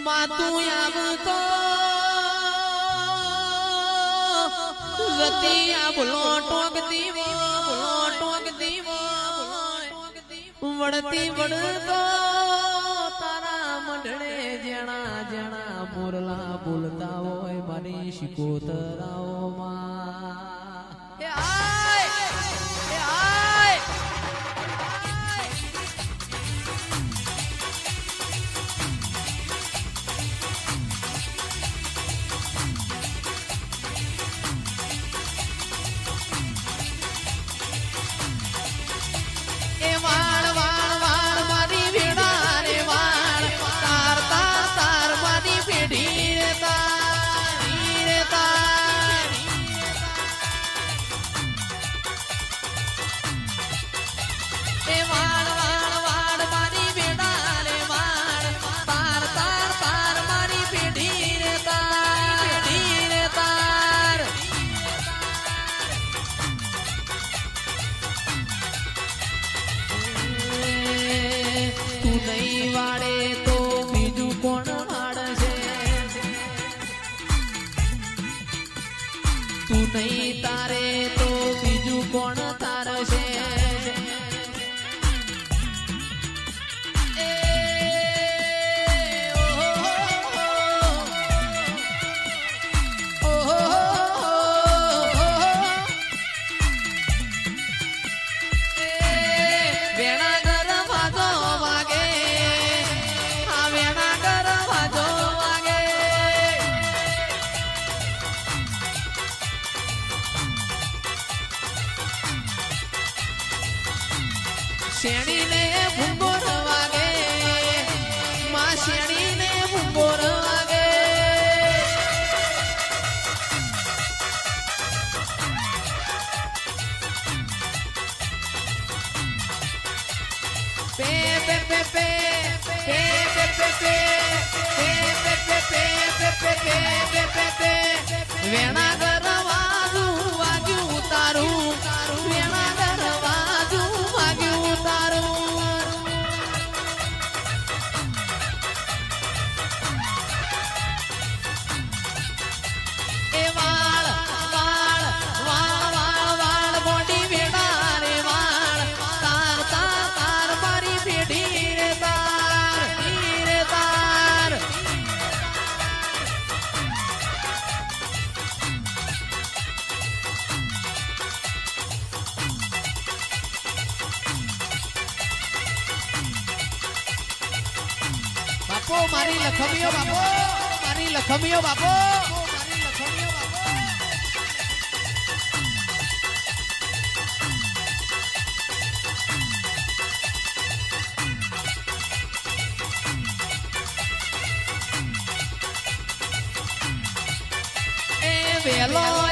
માતું આવતો રતી આબલો ટોક દીવો વળતી વળતો તારા મંડળે જણા જણા મોરલા બોલતા હોય મારી શિકોતરાઓમાં તું નહીં તારે તો બીજું કોણ તારશે શેણી ને ભૂંગોર વાગે માં શેણી ને ભૂંગોર વાગે પે પે પે પે પે પે પે પે વેણા ગરવાજુ વાગ્યું તારું વેણા ગરવાજુ વાગ્યું તારું એ વાળ વાળ વાળ વાળ વાળ બોડી વેડા રે વાળ તાર તાર તાર મારી પેઢી રે તાર બાપો મારી લખમીઓ બાપો મારી લખમીઓ બાપો વેલો